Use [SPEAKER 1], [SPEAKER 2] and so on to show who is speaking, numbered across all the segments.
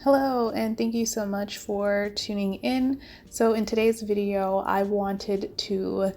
[SPEAKER 1] Hello, and thank you so much for tuning in. So in today's video, I wanted to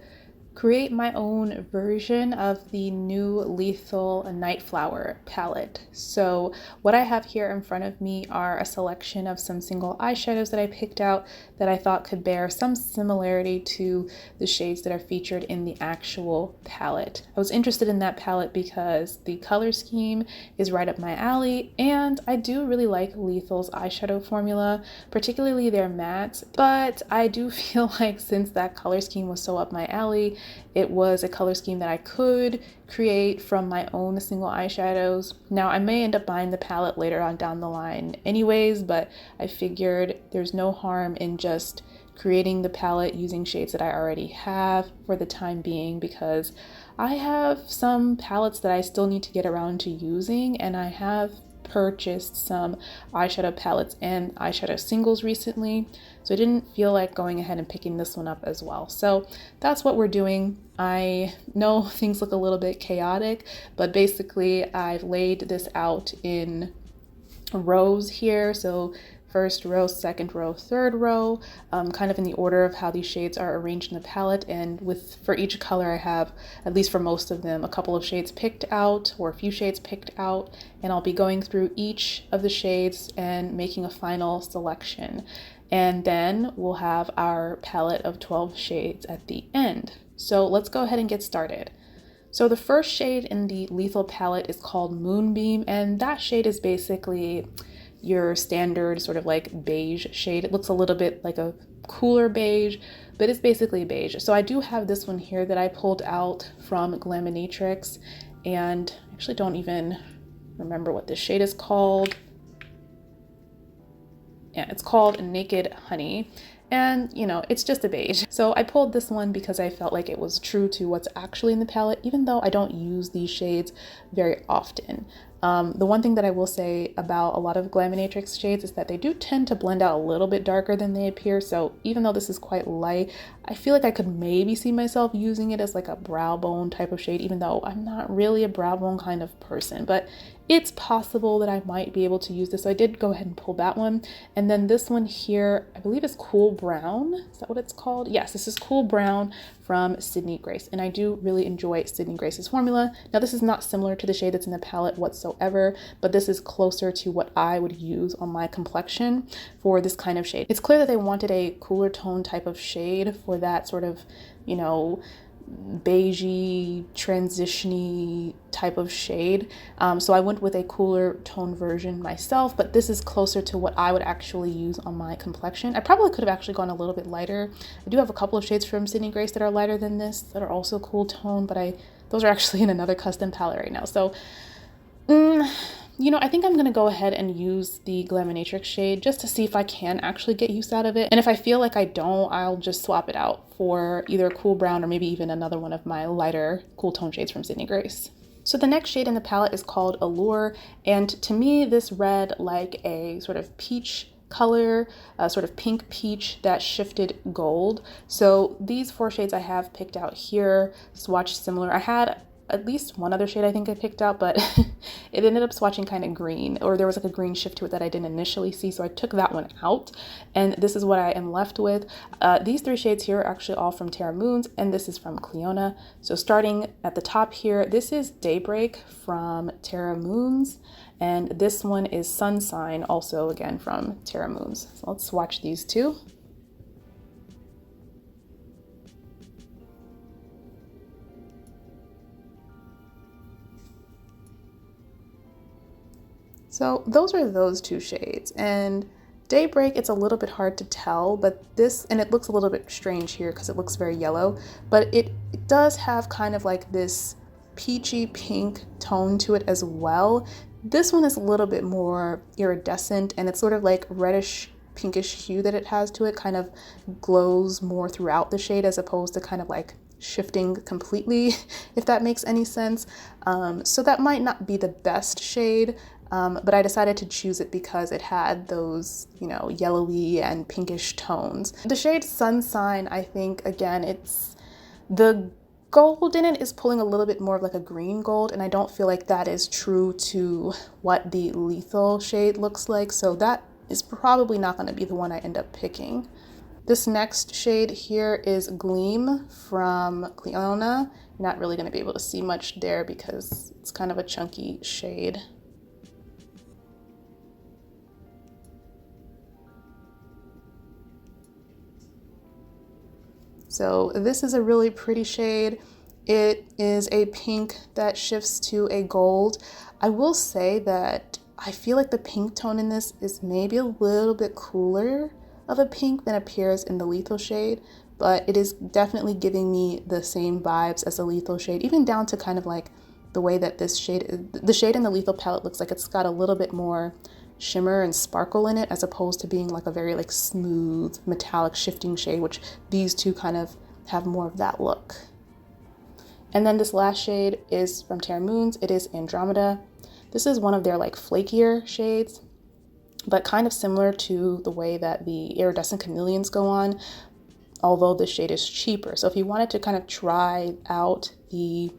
[SPEAKER 1] create my own version of the new Lethal Nightflower palette. So what I have here in front of me are a selection of some single eyeshadows that I picked out that I thought could bear some similarity to the shades that are featured in the actual palette. I was interested in that palette because the color scheme is right up my alley, and I do really like Lethal's eyeshadow formula, particularly their mattes, but I do feel like since that color scheme was so up my alley, it was a color scheme that I could create from my own single eyeshadows. Now, I may end up buying the palette later on down the line anyways, but I figured there's no harm in just creating the palette using shades that I already have for the time being, because I have some palettes that I still need to get around to using, and I have purchased some eyeshadow palettes and eyeshadow singles recently, so I didn't feel like going ahead and picking this one up as well. So that's what we're doing. I know things look a little bit chaotic, but basically I've laid this out in rows here. So first row, second row, third row, kind of in the order of how these shades are arranged in the palette. And for each color I have, at least for most of them, a couple of shades picked out or a few shades picked out, and I'll be going through each of the shades and making a final selection. And then we'll have our palette of 12 shades at the end. So let's go ahead and get started. So the first shade in the Lethal palette is called Moonbeam, and that shade is basically your standard sort of like beige shade. It looks a little bit like a cooler beige, but it's basically beige. So I do have this one here that I pulled out from Glaminatrix, and I actually don't even remember what this shade is called. Yeah, it's called Naked Honey. And, you know, it's just a beige. So I pulled this one because I felt like it was true to what's actually in the palette, even though I don't use these shades very often. The one thing that I will say about a lot of Glaminatrix shades is that they do tend to blend out a little bit darker than they appear. So even though this is quite light, I feel like I could maybe see myself using it as like a brow bone type of shade, even though I'm not really a brow bone kind of person. But it's possible that I might be able to use this. So I did go ahead and pull that one. And then this one here, I believe is Cool Brown. Is that what it's called? Yes, this is Cool Brown from Sydney Grace. And I do really enjoy Sydney Grace's formula. Now, this is not similar to the shade that's in the palette whatsoever, but this is closer to what I would use on my complexion for this kind of shade. It's clear that they wanted a cooler tone type of shade for that sort of, you know, beigey, transition-y type of shade. So I went with a cooler tone version myself, but this is closer to what I would actually use on my complexion. I probably could have actually gone a little bit lighter. I do have a couple of shades from Sydney Grace that are lighter than this that are also cool tone, but those are actually in another custom palette right now. So you know, I think I'm going to go ahead and use the Glaminatrix shade just to see if I can actually get use out of it. And if I feel like I don't, I'll just swap it out for either a cool brown or maybe even another one of my lighter cool tone shades from Sydney Grace. So the next shade in the palette is called Allure, and to me this read like a sort of peach color, sort of pink peach that shifted gold. So these 4 shades I have picked out here swatched similar. I had at least one other shade I think I picked out, but it ended up swatching kind of green, or there was like a green shift to it that I didn't initially see, so I took that one out, and this is what I am left with. These 3 shades here are actually all from TerraMoons, and this is from Clionadh. So starting at the top here, this is Daybreak from TerraMoons, and this one is Sunshine, also again from TerraMoons. So let's swatch these two. So those are those 2 shades, and Daybreak, it's a little bit hard to tell, but this, and it looks a little bit strange here because it looks very yellow, but it does have kind of like this peachy pink tone to it as well. This one is a little bit more iridescent, and it's sort of like reddish pinkish hue that it has to it, kind of glows more throughout the shade as opposed to kind of like shifting completely, if that makes any sense. So that might not be the best shade, but I decided to choose it because it had those, you know, yellowy and pinkish tones. The shade Sunshine, I think, again, it's the gold in it is pulling a little bit more of like a green gold, and I don't feel like that is true to what the Lethal shade looks like. So that is probably not going to be the one I end up picking. This next shade here is Gleam from Clionadh. You're not really going to be able to see much there because it's kind of a chunky shade. So this is a really pretty shade. It is a pink that shifts to a gold. I will say that I feel like the pink tone in this is maybe a little bit cooler of a pink than appears in the Lethal shade, but it is definitely giving me the same vibes as the Lethal shade, even down to kind of like the way that this shade, the shade in the Lethal palette looks like it's got a little bit more shimmer and sparkle in it, as opposed to being like a very like smooth metallic shifting shade, which these two kind of have more of that look. And then this last shade is from TerraMoons. It is Andromeda. This is one of their like flakier shades, but kind of similar to the way that the Iridescent Chameleons go on, although this shade is cheaper. So if you wanted to kind of try out the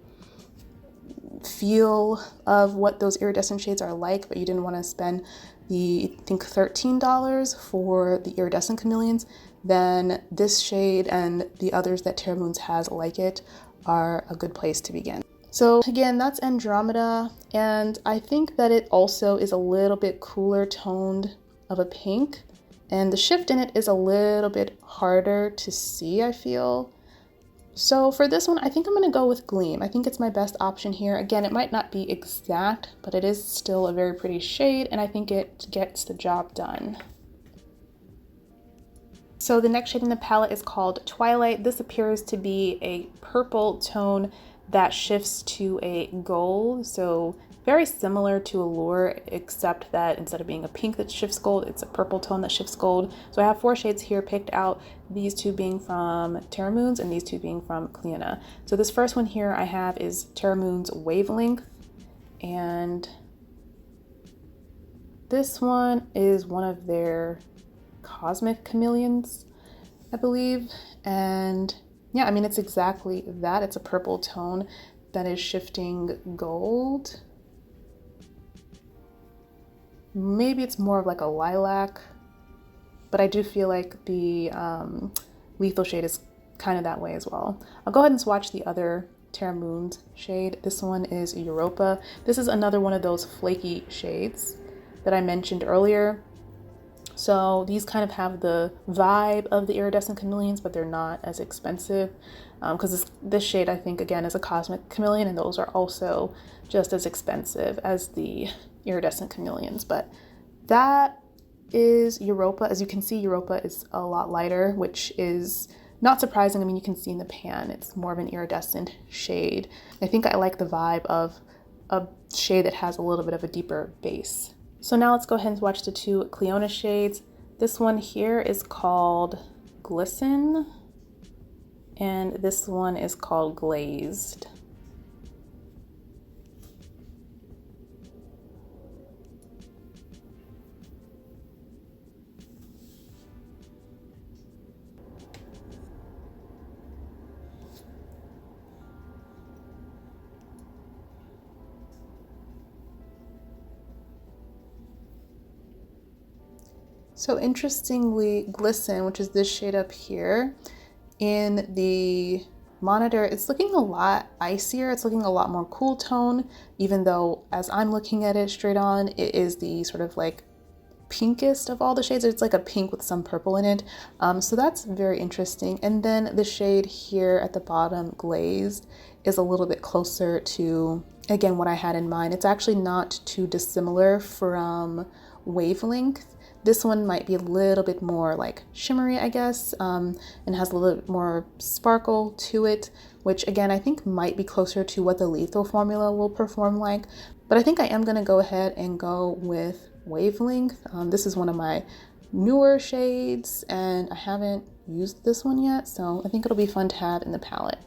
[SPEAKER 1] feel of what those iridescent shades are like, but you didn't want to spend the, I think, $13 for the Iridescent Chameleons, then this shade and the others that TerraMoons has like it are a good place to begin. So again, that's Andromeda, and I think that it also is a little bit cooler toned of a pink, and the shift in it is a little bit harder to see, I feel. So for this one, I think I'm going to go with Gleam. I think it's my best option here. Again, it might not be exact, but it is still a very pretty shade, and I think it gets the job done. So the next shade in the palette is called Twilight. This appears to be a purple tone that shifts to a gold, so very similar to Allure, except that instead of being a pink that shifts gold, it's a purple tone that shifts gold. So I have 4 shades here picked out, these 2 being from TerraMoons and these 2 being from Clionadh. So this first one here I have is TerraMoons Wavelength, and this one is one of their Cosmic Chameleons, I believe, and yeah, I mean, it's exactly that. It's a purple tone that is shifting gold. Maybe it's more of like a lilac, but I do feel like the Lethal shade is kind of that way as well. I'll go ahead and swatch the other TerraMoons shade. This one is Europa. This is another one of those flaky shades that I mentioned earlier. So these kind of have the vibe of the Iridescent Chameleons, but they're not as expensive, because this shade, I think, again, is a Cosmic Chameleon, and those are also just as expensive as the Iridescent Chameleons. But that is Europa. As you can see, Europa is a lot lighter, which is not surprising. I mean, you can see in the pan, it's more of an iridescent shade. I think I like the vibe of a shade that has a little bit of a deeper base. So now let's go ahead and swatch the 2 Clionadh shades. This one here is called Glisten, and this one is called Glazed. So interestingly, Glisten, which is this shade up here, in the monitor, it's looking a lot icier. It's looking a lot more cool tone, even though as I'm looking at it straight on, it is the sort of like pinkest of all the shades. It's like a pink with some purple in it. So that's very interesting. And then the shade here at the bottom, Glazed, is a little bit closer to, again, what I had in mind. It's actually not too dissimilar from Wavelength. This one might be a little bit more like shimmery, I guess, and has a little bit more sparkle to it, which again, I think might be closer to what the Lethal formula will perform like. But I think I am gonna go ahead and go with Wavelength. This is one of my newer shades, and I haven't used this one yet, so I think it'll be fun to have in the palette.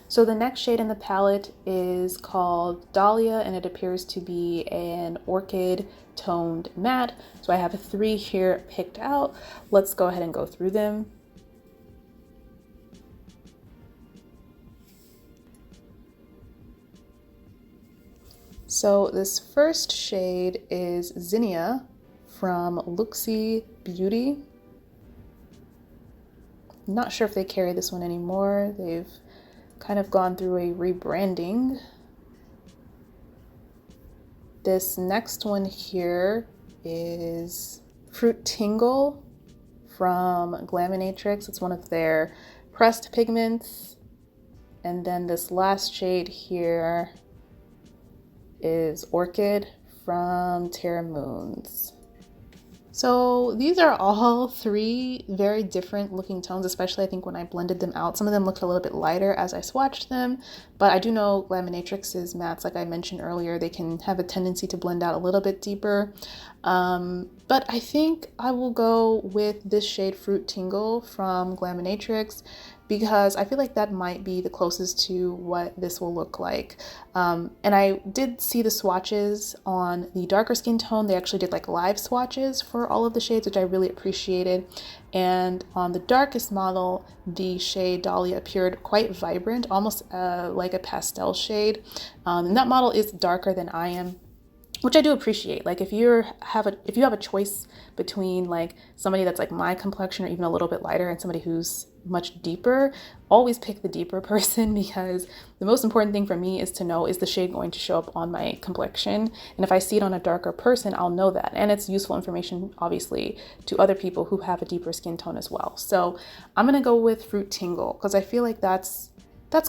[SPEAKER 1] So the next shade in the palette is called Dahlia, and it appears to be an orchid toned matte. So I have 3 here picked out. Let's go ahead and go through them. So this first shade is Zinnia from Looxi Beauty. I'm not sure if they carry this one anymore. They've kind of gone through a rebranding. This next one here is Fruit Tingle from Glaminatrix. It's one of their pressed pigments. And then this last shade here is Orchid from TerraMoons. So these are all three very different looking tones, especially I think when I blended them out. Some of them looked a little bit lighter as I swatched them, but I do know Glaminatrix's mattes, like I mentioned earlier, they can have a tendency to blend out a little bit deeper. But I think I will go with this shade Fruit Tingle from Glaminatrix because I feel like that might be the closest to what this will look like. And I did see the swatches on the darker skin tone. They actually did like live swatches for all of the shades, which I really appreciated. And on the darkest model, the shade Dahlia appeared quite vibrant, almost like a pastel shade. And that model is darker than I am, which I do appreciate. Like if you have a choice between like somebody that's like my complexion or even a little bit lighter and somebody who's much deeper, always pick the deeper person, because the most important thing for me is to know, is the shade going to show up on my complexion? And if I see it on a darker person, I'll know that. And it's useful information, obviously, to other people who have a deeper skin tone as well. So I'm gonna go with Fruit Tingle because I feel like that's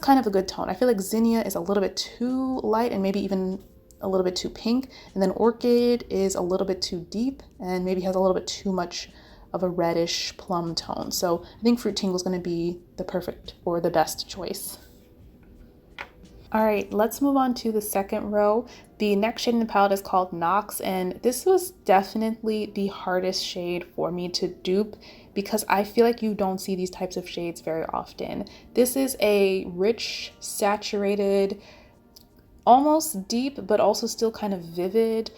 [SPEAKER 1] kind of a good tone. I feel like Zinnia is a little bit too light and maybe even a little bit too pink, and then Orchid is a little bit too deep and maybe has a little bit too much of a reddish plum tone. So I think Fruit Tingle is going to be the perfect or the best choice. All right, let's move on to the second row. The next shade in the palette is called Nox, and this was definitely the hardest shade for me to dupe because I feel like you don't see these types of shades very often. This is a rich, saturated, almost deep, but also still kind of vivid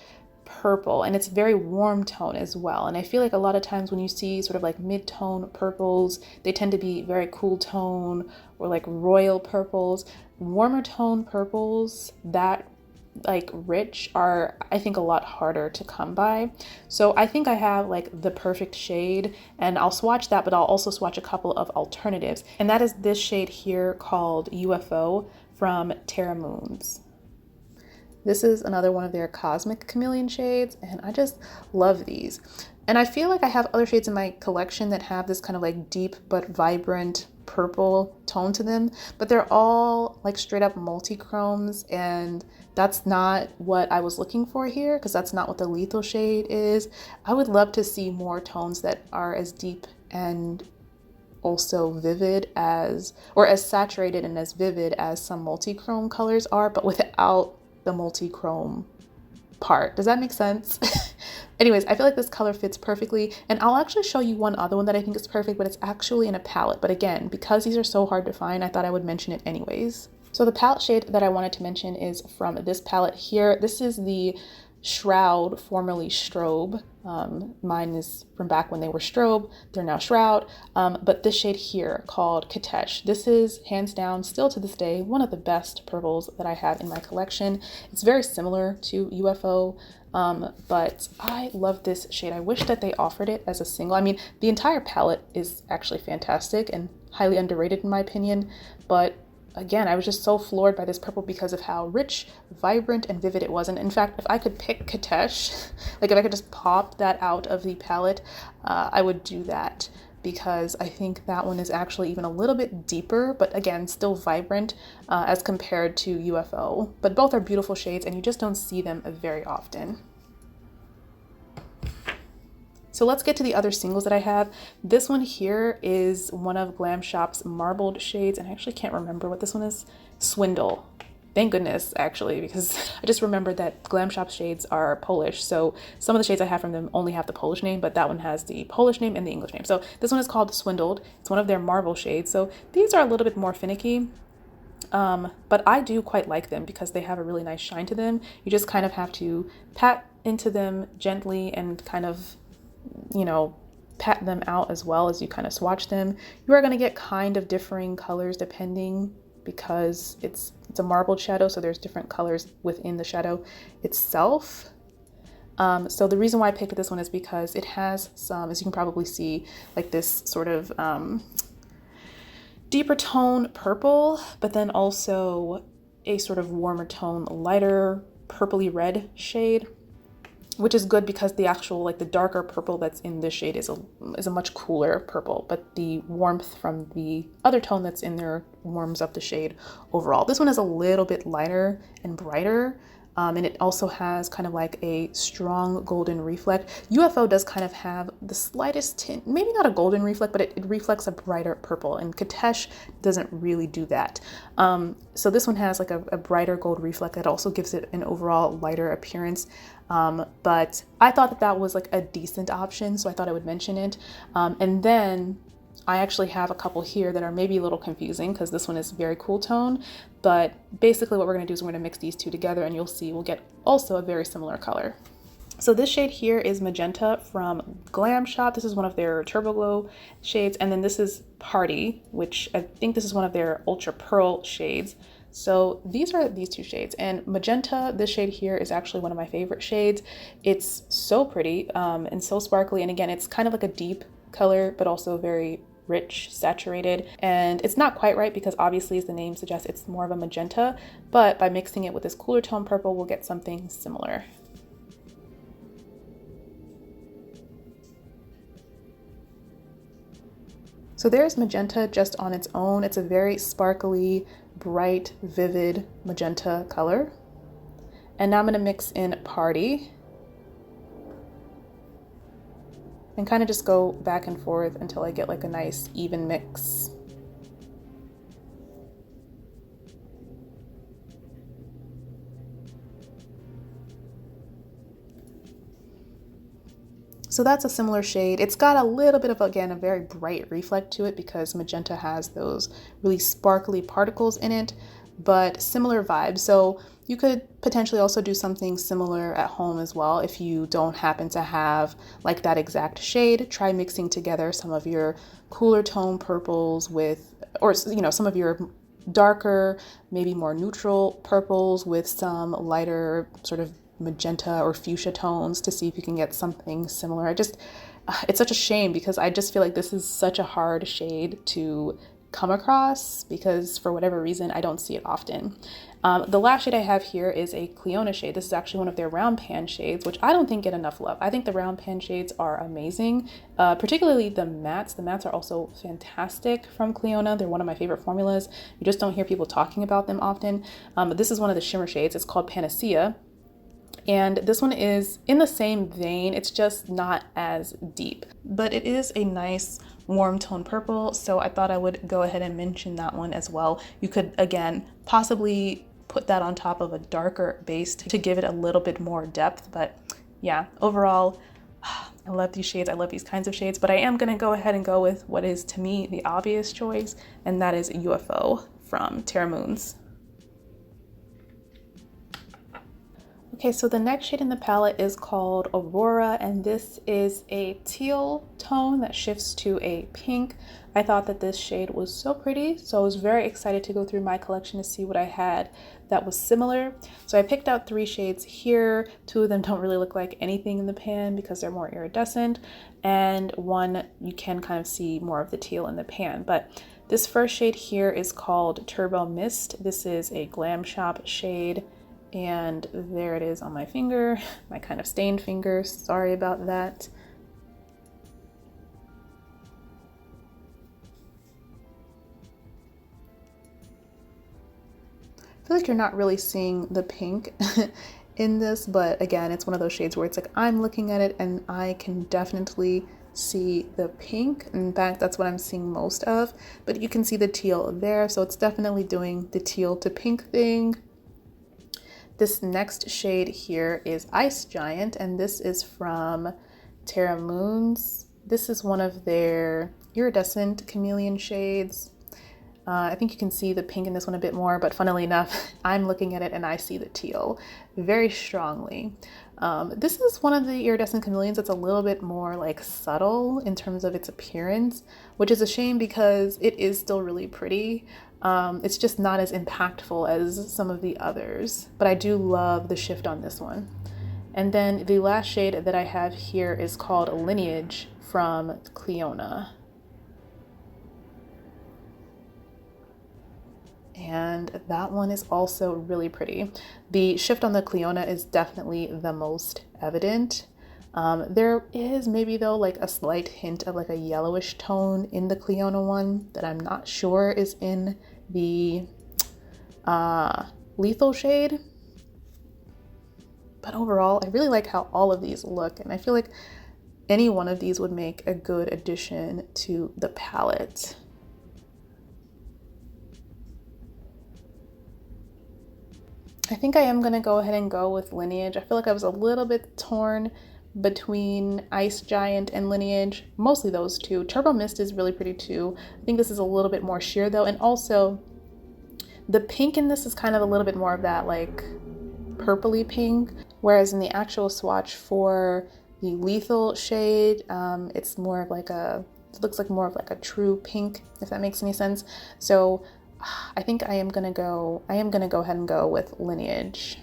[SPEAKER 1] purple, and it's very warm tone as well. And I feel like a lot of times when you see sort of like mid-tone purples, they tend to be very cool tone or like royal purples. Warmer tone purples that like rich are, I think, a lot harder to come by. So I think I have like the perfect shade, and I'll swatch that, but I'll also swatch a couple of alternatives, and that is this shade here called UFO from TerraMoons. This is another one of their Cosmic Chameleon shades, and I just love these. And I feel like I have other shades in my collection that have this kind of like deep but vibrant purple tone to them, but they're all like straight up multi-chromes, and that's not what I was looking for here because that's not what the Lethal shade is. I would love to see more tones that are as deep and also vivid as, or as saturated and as vivid as some multi-chrome colors are, but without the multi-chrome part. Does that make sense? Anyways, I feel like this color fits perfectly, and I'll actually show you one other one that I think is perfect, but it's actually in a palette. But again, because these are so hard to find, I thought I would mention it anyways. So the palette shade that I wanted to mention is from this palette here. This is the Shroud, formerly Strobe. Mine is from back when they were Strobe. They're now Shroud. But this shade here called Qetesh. This is hands down, still to this day, one of the best purples that I have in my collection. It's very similar to UFO, but I love this shade. I wish that they offered it as a single. I mean, the entire palette is actually fantastic and highly underrated in my opinion, but again, I was just so floored by this purple because of how rich, vibrant, and vivid it was. And in fact, if I could pick Qetesh, like if I could just pop that out of the palette, I would do that because I think that one is actually even a little bit deeper, but again, still vibrant as compared to UFO. But both are beautiful shades and you just don't see them very often. So let's get to the other singles that I have. This one here is one of Glam Shop's marbled shades, and I actually can't remember what this one is. Swindle. Thank goodness, actually, because I just remembered that Glam Shop shades are Polish. So some of the shades I have from them only have the Polish name, but that one has the Polish name and the English name. So this one is called Swindled. It's one of their marble shades. So these are a little bit more finicky. But I do quite like them because they have a really nice shine to them. You just kind of have to pat into them gently and kind of, you know, pat them out as well as you kind of swatch them. You are going to get kind of differing colors depending because it's a marbled shadow, so there's different colors within the shadow itself. So the reason why I picked this one is because it has some, as you can probably see, like this sort of deeper tone purple, but then also a sort of warmer tone, lighter purpley red shade, which is good because the actual, like the darker purple that's in this shade is a much cooler purple, but the warmth from the other tone that's in there warms up the shade overall. This one is a little bit lighter and brighter. And it also has kind of like a strong golden reflect. UFO does kind of have the slightest tint, maybe not a golden reflect, but it reflects a brighter purple, and Qetesh doesn't really do that. So this one has like a brighter gold reflect that also gives it an overall lighter appearance. But I thought that was like a decent option, so I thought I would mention it. And then I actually have a couple here that are maybe a little confusing because this one is very cool tone, but basically what we're going to do is we're going to mix these two together and you'll see we'll get also a very similar color. So this shade here is Magenta from Glam Shop. This is one of their Turbo Glow shades, and then this is Party, which I think this is one of their Ultra Pearl shades. So these are these two shades, and Magenta, this shade here, is actually one of my favorite shades. It's so pretty and so sparkly, and again, it's kind of like a deep color, but also very rich, saturated, and it's not quite right because obviously, as the name suggests, it's more of a magenta, but by mixing it with this cooler tone purple, we'll get something similar. So there's Magenta just on its own. It's a very sparkly, bright, vivid magenta color. And now I'm going to mix in Party and kind of just go back and forth until I get like a nice even mix. So that's a similar shade. It's got a little bit of, again, a very bright reflect to it because Magenta has those really sparkly particles in it, but similar vibes. So you could potentially also do something similar at home as well. If you don't happen to have like that exact shade, try mixing together some of your cooler tone purples with, or you know, some of your darker, maybe more neutral purples with some lighter sort of magenta or fuchsia tones to see if you can get something similar. It's such a shame because I just feel like this is such a hard shade to come across because for whatever reason I don't see it often. The last shade I have here is a Clionadh shade. This is actually one of their round pan shades, which I don't think get enough love. I think the round pan shades are amazing, particularly the mattes. The mattes are also fantastic from Clionadh. They're one of my favorite formulas. You just don't hear people talking about them often. But this is one of the shimmer shades. It's called Panacea. And this one is in the same vein, it's just not as deep, but it is a nice warm tone purple, so I thought I would go ahead and mention that one as well. You could, again, possibly put that on top of a darker base to give it a little bit more depth, but yeah, overall, I love these shades, I love these kinds of shades, but I am gonna go ahead and go with what is, to me, the obvious choice, and that is UFO from TerraMoons. Okay, so the next shade in the palette is called Aurora, and this is a teal tone that shifts to a pink. I thought that this shade was so pretty, so I was very excited to go through my collection to see what I had that was similar. So I picked out 3 shades here. 2 of them don't really look like anything in the pan because they're more iridescent, and one you can kind of see more of the teal in the pan. But this first shade here is called Turbo Mist. This is a Glam Shop shade. And there it is on my finger, my kind of stained finger. Sorry about that. I feel like you're not really seeing the pink in this, but again, it's one of those shades where it's like I'm looking at it and I can definitely see the pink. In fact, that's what I'm seeing most of, but you can see the teal there. So it's definitely doing the teal to pink thing. This next shade here is Ice Giant, and this is from TerraMoons. This is one of their iridescent chameleon shades. I think you can see the pink in this one a bit more, but funnily enough, I'm looking at it and I see the teal very strongly. This is one of the iridescent chameleons that's a little bit more like subtle in terms of its appearance, which is a shame because it is still really pretty. It's just not as impactful as some of the others, but I do love the shift on this one. And then the last shade that I have here is called Lineage from Clionadh. And that one is also really pretty. The shift on the Clionadh is definitely the most evident. There is maybe though like a slight hint of like a yellowish tone in the Clionadh one that I'm not sure is in the Lethal shade. But overall, I really like how all of these look, and I feel like any one of these would make a good addition to the palette. I think I am going to go ahead and go with Lineage. I feel like I was a little bit torn between Ice Giant and Lineage, mostly those two. Turbo Mist is really pretty too. I think this is a little bit more sheer though, and also the pink in this is kind of a little bit more of that like purpley pink, whereas in the actual swatch for the Lethal shade, it's more of like it looks like more of like a true pink, if that makes any sense. So I think I am gonna go ahead and go with Lineage.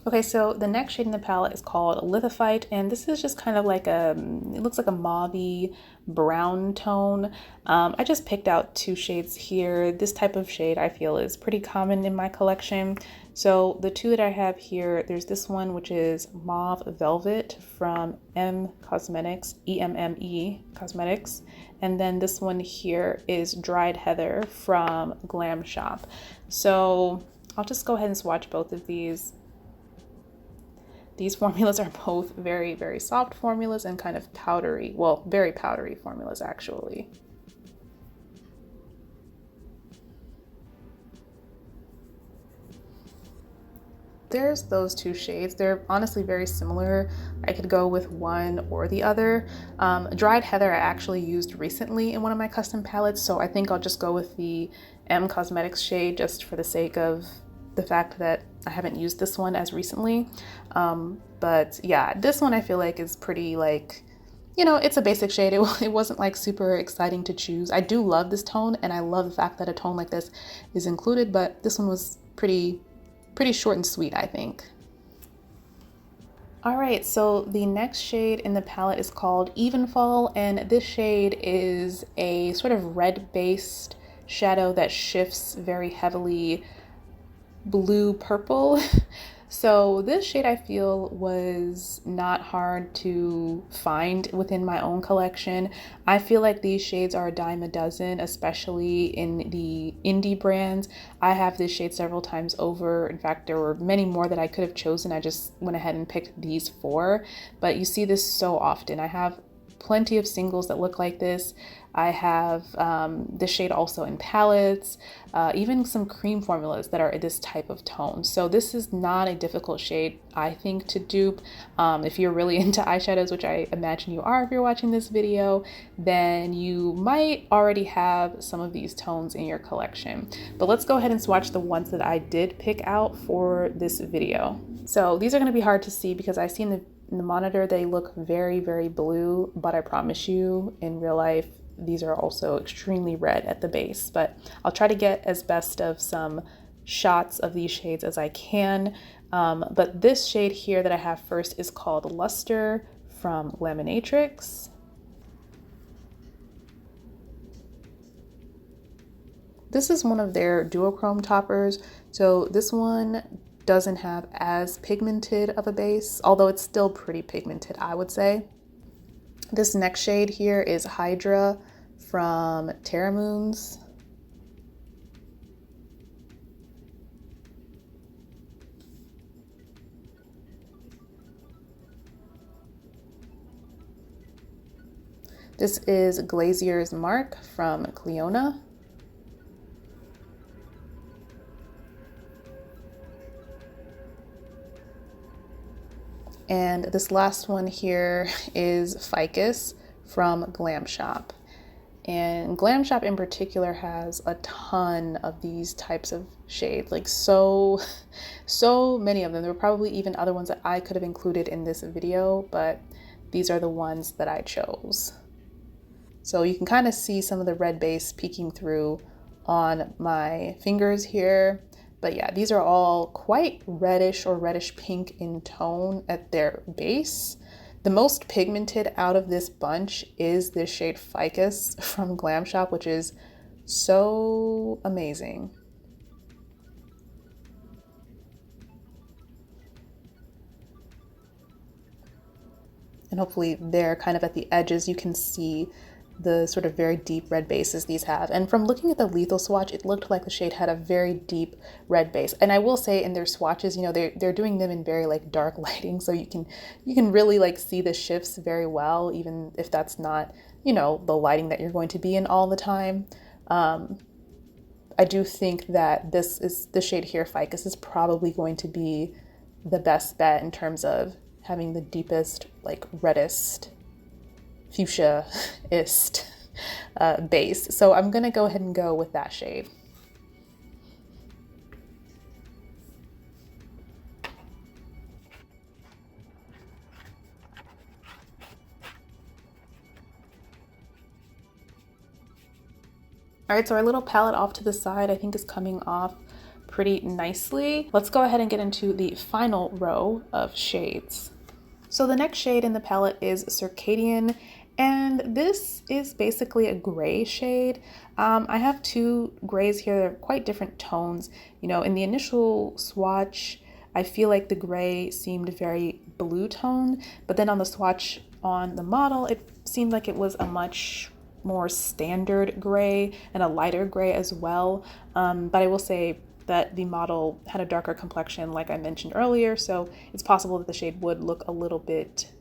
[SPEAKER 1] Okay, so the next shade in the palette is called Lithophite, and this is just kind of like it looks like a mauvey brown tone. I just picked out two shades here. This type of shade I feel is pretty common in my collection. So the two that I have here, there's this one which is Mauve Velvet from Emme Cosmetics, Emme Cosmetics, and then this one here is Dried Heather from Glam Shop. So I'll just go ahead and swatch both of these. These formulas are both very, very soft formulas and kind of powdery, well, very powdery formulas actually. There's those two shades. They're honestly very similar. I could go with one or the other. Dried Heather I actually used recently in one of my custom palettes, so I think I'll just go with the Emme Cosmetics shade just for the sake of the fact that I haven't used this one as recently. But yeah, this one I feel like is pretty like, you know, it's a basic shade. It wasn't like super exciting to choose. I do love this tone and I love the fact that a tone like this is included, but this one was pretty short and sweet, I think. All right, so the next shade in the palette is called Evenfall, and this shade is a sort of red-based shadow that shifts very heavily blue purple. So this shade I feel was not hard to find within my own collection. I feel like these shades are a dime a dozen, especially in the indie brands. I have this shade several times over. In fact, there were many more that I could have chosen. I just went ahead and picked these four, but you see this so often. I have plenty of singles that look like this. I have this shade also in palettes, even some cream formulas that are this type of tone. So this is not a difficult shade, I think, to dupe. If you're really into eyeshadows, which I imagine you are if you're watching this video, then you might already have some of these tones in your collection. But let's go ahead and swatch the ones that I did pick out for this video. So these are going to be hard to see because I see in the monitor they look very, very blue, but I promise you in real life these are also extremely red at the base. But I'll try to get as best of some shots of these shades as I can. But this shade here that I have first is called Luster from Glaminatrix. This is one of their duochrome toppers. So this one doesn't have as pigmented of a base, although it's still pretty pigmented, I would say. This next shade here is Hydra from TerraMoons. This is Glazier's Mark from Clionadh. And this last one here is Ficus from Glam Shop. And Glam Shop in particular has a ton of these types of shades, like so many of them. There were probably even other ones that I could have included in this video, but these are the ones that I chose. So you can kind of see some of the red base peeking through on my fingers here. But yeah, these are all quite reddish or reddish pink in tone at their base. The most pigmented out of this bunch is this shade Ficus from Glam Shop, which is so amazing. And hopefully there, kind of at the edges, you can see the sort of very deep red bases these have. And from looking at the Lethal swatch, it looked like the shade had a very deep red base. And I will say in their swatches, you know, they're doing them in very like dark lighting, so you can really like see the shifts very well, even if that's not, you know, the lighting that you're going to be in all the time. I do think that the shade here, Ficus, is probably going to be the best bet in terms of having the deepest, like reddest, fuchsia-ist base. So I'm gonna go ahead and go with that shade. All right, so our little palette off to the side I think is coming off pretty nicely. Let's go ahead and get into the final row of shades. So the next shade in the palette is Circadian, and this is basically a gray shade. I have two grays here. They're quite different tones. You know, in the initial swatch, I feel like the gray seemed very blue tone, but then on the swatch on the model, it seemed like it was a much more standard gray and a lighter gray as well. But I will say that the model had a darker complexion, like I mentioned earlier, so it's possible that the shade would look a little bit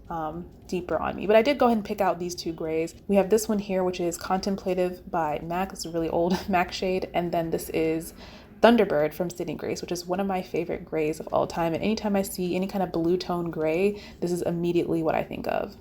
[SPEAKER 1] deeper on me. But I did go ahead and pick out these two grays. We have this one here, which is Contemplative by MAC. It's a really old MAC shade. And then this is Thunderbird from Sydney Grace, which is one of my favorite grays of all time. And anytime I see any kind of blue tone gray, this is immediately what I think of.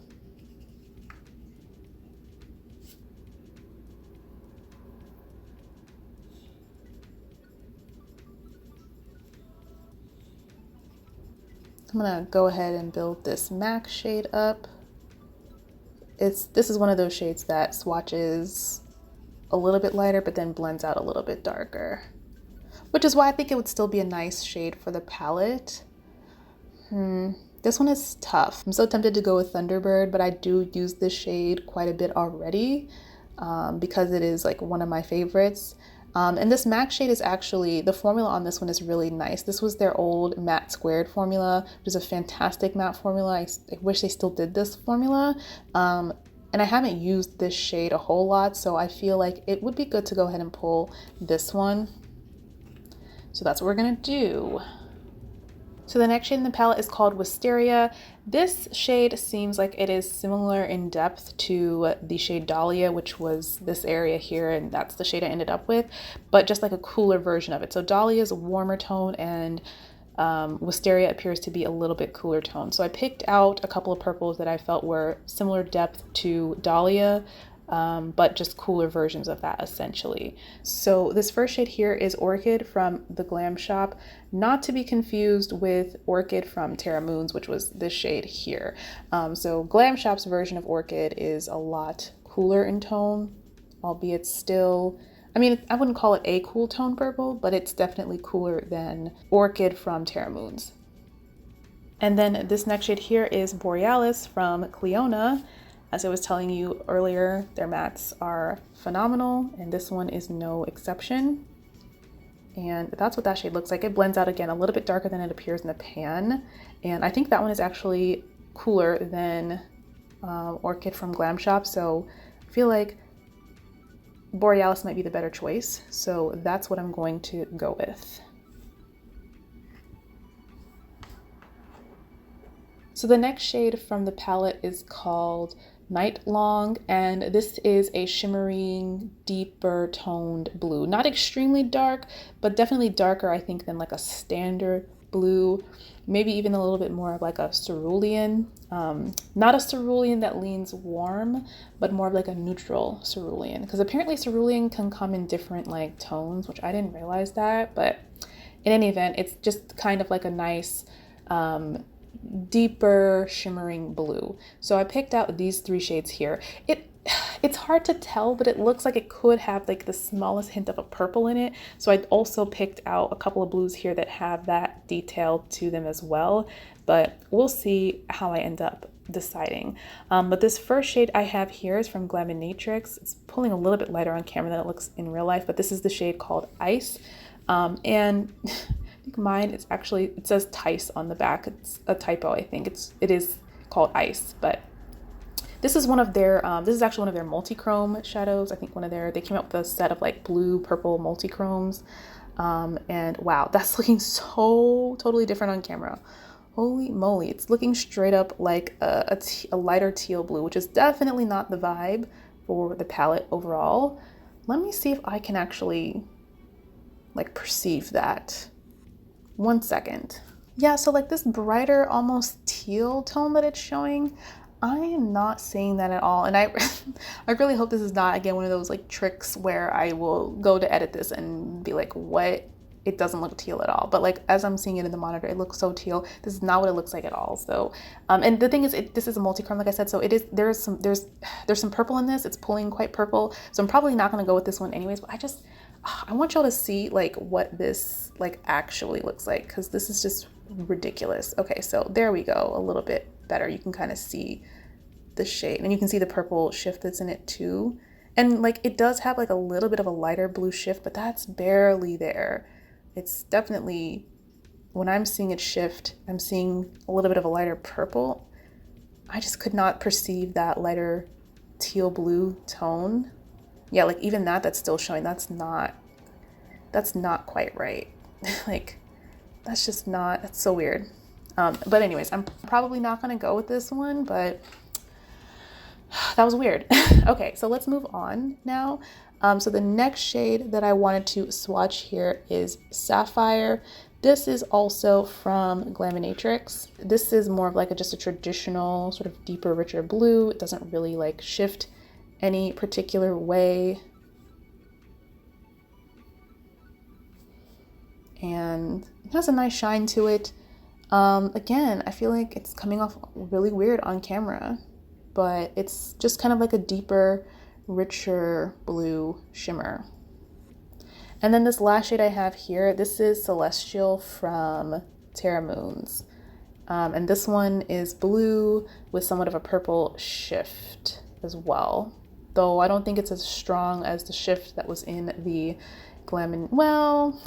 [SPEAKER 1] I'm gonna go ahead and build this MAC shade up. This is one of those shades that swatches a little bit lighter, but then blends out a little bit darker, which is why I think it would still be a nice shade for the palette. This one is tough. I'm so tempted to go with Thunderbird, but I do use this shade quite a bit already because it is like one of my favorites. And this MAC shade is actually, the formula on this one is really nice. This was their old matte squared formula, which is a fantastic matte formula. I wish they still did this formula. And I haven't used this shade a whole lot, so I feel like it would be good to go ahead and pull this one. So that's what we're gonna do. So the next shade in the palette is called Wisteria. This shade seems like it is similar in depth to the shade Dahlia, which was this area here, and that's the shade I ended up with, but just like a cooler version of it. So Dahlia is a warmer tone, and Wisteria appears to be a little bit cooler tone. So I picked out a couple of purples that I felt were similar depth to Dahlia, but just cooler versions of that essentially. So this first shade here is Orchid from the Glam Shop, not to be confused with Orchid from TerraMoons, which was this shade here. So Glam Shop's version of Orchid is a lot cooler in tone, albeit still, I mean, I wouldn't call it a cool tone purple, but it's definitely cooler than Orchid from TerraMoons. And then this next shade here is Borealis from Clionadh. As I was telling you earlier, their mattes are phenomenal, and this one is no exception. And that's what that shade looks like. It blends out again a little bit darker than it appears in the pan. And I think that one is actually cooler than Orchid from Glam Shop. So I feel like Borealis might be the better choice. So that's what I'm going to go with. So the next shade from the palette is called Night Long, and this is a shimmering, deeper toned blue. Not extremely dark, but definitely darker, I think, than like a standard blue, maybe even a little bit more of like a cerulean. Not a cerulean that leans warm, but more of like a neutral cerulean, because apparently cerulean can come in different like tones, which I didn't realize that. But in any event, it's just kind of like a nice deeper shimmering blue. So I picked out these 3 shades here. It's hard to tell, but it looks like it could have like the smallest hint of a purple in it. So I also picked out a couple of blues here that have that detail to them as well, but we'll see how I end up deciding. But this first shade I have here is from Glaminatrix. It's pulling a little bit lighter on camera than it looks in real life, but this is the shade called Ice. And I think mine is actually, it says Tice on the back. It's a typo, I think. It is called Ice, but this is one of their, this is actually one of their multi-chrome shadows. I think they came up with a set of like blue, purple multi-chromes. And wow, that's looking so totally different on camera. Holy moly, it's looking straight up like a lighter teal blue, which is definitely not the vibe for the palette overall. Let me see if I can actually like perceive that. One second. Yeah, so like this brighter, almost teal tone that it's showing, I am not seeing that at all. And I really hope this is not, again, one of those like tricks where I will go to edit this and be like, what? It doesn't look teal at all. But like, as I'm seeing it in the monitor, it looks so teal. This is not what it looks like at all. So, and the thing is, this is a multi-chrome, like I said, so it is, there's some purple in this. It's pulling quite purple. So I'm probably not going to go with this one anyways, but I want y'all to see like what this like actually looks like, because this is just ridiculous. Okay, so there we go, a little bit better. You can kind of see the shade, and you can see the purple shift that's in it too. And like it does have like a little bit of a lighter blue shift, but that's barely there. It's definitely, when I'm seeing it shift, I'm seeing a little bit of a lighter purple. I just could not perceive that lighter teal blue tone. Yeah, like even that's still showing. That's not quite right. Like that's just not, that's so weird. But anyways, I'm probably not gonna go with this one, but that was weird. Okay, so let's move on now. So the next shade that I wanted to swatch here is Sapphire. This is also from Glaminatrix. This is more of like just a traditional sort of deeper, richer blue. It doesn't really like shift any particular way. And it has a nice shine to it. Again, I feel like it's coming off really weird on camera, but it's just kind of like a deeper, richer blue shimmer. And then this last shade I have here, this is Celestial from TerraMoons. And this one is blue with somewhat of a purple shift as well. Though I don't think it's as strong as the shift that was in the well,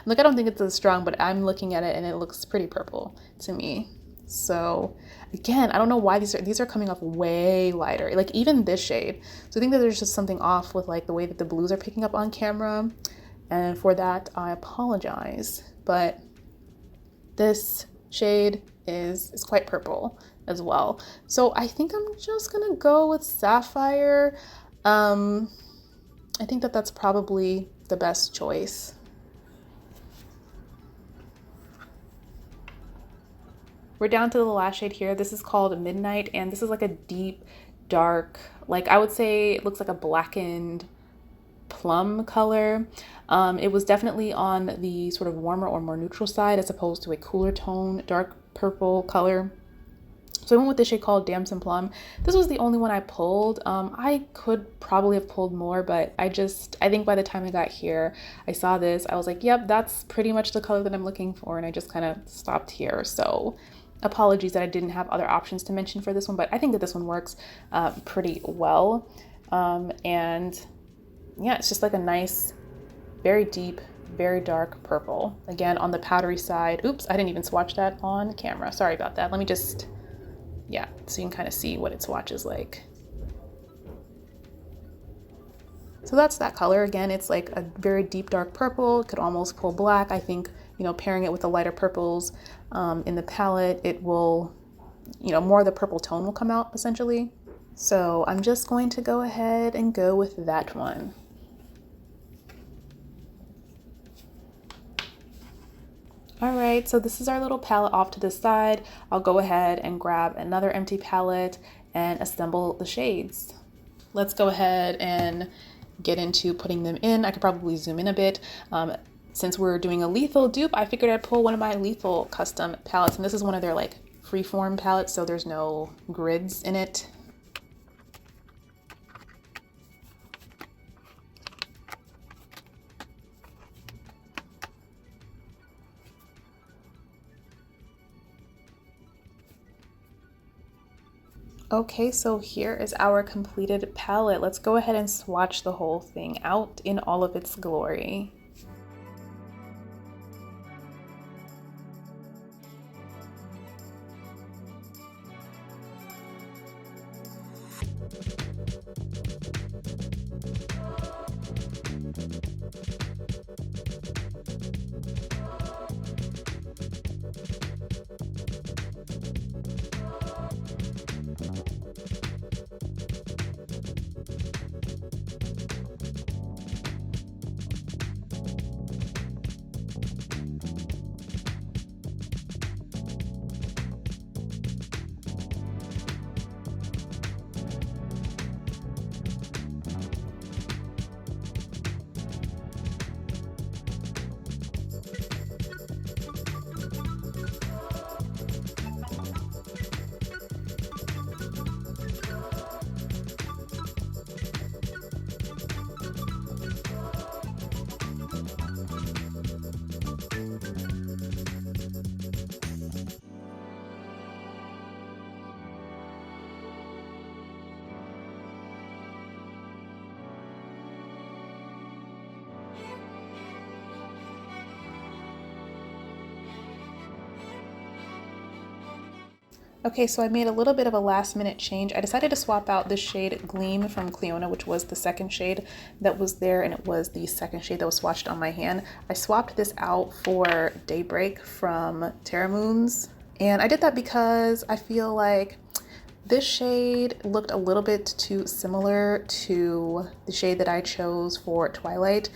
[SPEAKER 1] like I don't think it's as strong, but I'm looking at it and it looks pretty purple to me. So again, I don't know why these are coming off way lighter, like even this shade. So I think that there's just something off with like the way that the blues are picking up on camera. And for that, I apologize. But this shade is quite purple as well. So I think I'm just gonna go with Sapphire. I think that that's probably the best choice. We're down to the last shade here. This is called Midnight, and this is like a deep, dark, like I would say it looks like a blackened plum color. It was definitely on the sort of warmer or more neutral side as opposed to a cooler tone, dark purple color. So I went with this shade called Damson Plum. This was the only one I pulled. I could probably have pulled more, but I think by the time I got here, I saw this, I was like, yep, that's pretty much the color that I'm looking for. And I just kind of stopped here. So apologies that I didn't have other options to mention for this one, but I think that this one works pretty well. And yeah, it's just like a nice, very deep, very dark purple. Again, on the powdery side. Oops, I didn't even swatch that on camera. Sorry about that. Let me just, yeah, so you can kind of see what it swatches like. So that's that color. Again, it's like a very deep dark purple. It could almost pull black. I think, you know, pairing it with the lighter purples in the palette, it will, you know, more of the purple tone will come out essentially. So I'm just going to go ahead and go with that one. All right, so this is our little palette off to the side. I'll go ahead and grab another empty palette and assemble the shades. Let's go ahead and get into putting them in. I could probably zoom in a bit. Since we're doing a lethal dupe, I figured I'd pull one of my lethal custom palettes, and this is one of their like freeform palettes, so there's no grids in it. Okay, so here is our completed palette. Let's go ahead and swatch the whole thing out in all of its glory. Okay, so I made a little bit of a last minute change. I decided to swap out the shade Gleam from Clionadh, which was the second shade that was there, and it was the second shade that was swatched on my hand. I swapped this out for Daybreak from TerraMoons, and I did that because I feel like this shade looked a little bit too similar to the shade that I chose for Twilight.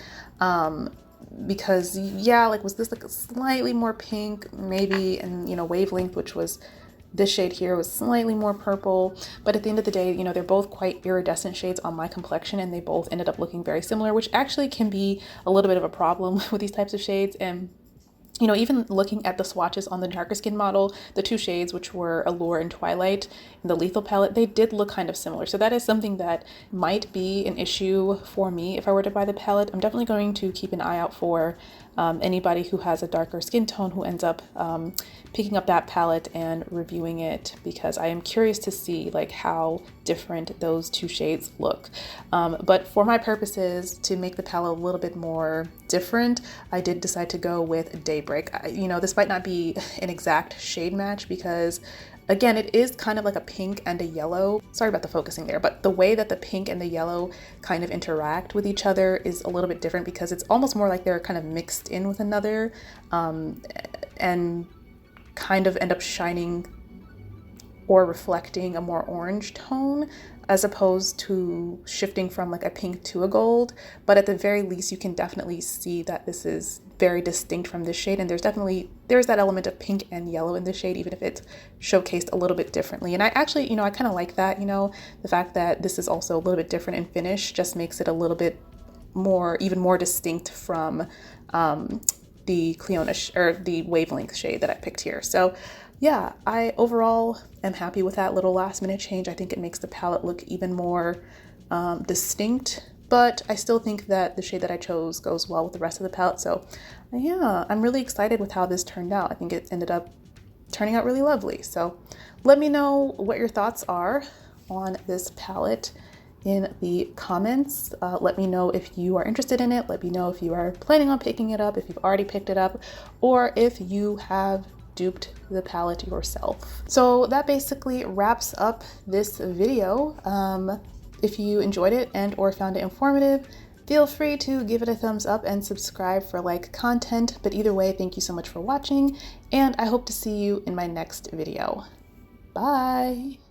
[SPEAKER 1] Because yeah, like was this like slightly more pink maybe, and you know, Wavelength, which was this shade here, was slightly more purple, but at the end of the day, you know, they're both quite iridescent shades on my complexion, and they both ended up looking very similar, which actually can be a little bit of a problem with these types of shades. And you know, even looking at the swatches on the darker skin model, the two shades, which were Allure and Twilight in the Lethal palette, they did look kind of similar. So that is something that might be an issue for me if I were to buy the palette. I'm definitely going to keep an eye out for anybody who has a darker skin tone who ends up picking up that palette and reviewing it, because I am curious to see like how different those two shades look. But for my purposes, to make the palette a little bit more different, I did decide to go with Daybreak. You know, this might not be an exact shade match because again, it is kind of like a pink and a yellow. Sorry about the focusing there, but the way that the pink and the yellow kind of interact with each other is a little bit different, because it's almost more like they're kind of mixed in with another, and kind of end up shining or reflecting a more orange tone, as opposed to shifting from like a pink to a gold. But at the very least, you can definitely see that this is very distinct from this shade, and there's that element of pink and yellow in this shade, even if it's showcased a little bit differently. And I actually, you know, I kind of like that, you know, the fact that this is also a little bit different in finish just makes it a little bit more, even more distinct from the Clionadh or the Wavelength shade that I picked here. So yeah, I overall am happy with that little last minute change. I think it makes the palette look even more distinct, but I still think that the shade that I chose goes well with the rest of the palette. So yeah, I'm really excited with how this turned out. I think it ended up turning out really lovely. So let me know what your thoughts are on this palette in the comments. Let me know if you are interested in it. Let me know if you are planning on picking it up, if you've already picked it up, or if you have duped the palette yourself. So that basically wraps up this video. If you enjoyed it and or found it informative, feel free to give it a thumbs up and subscribe for like content. But either way, thank you so much for watching, and I hope to see you in my next video. Bye!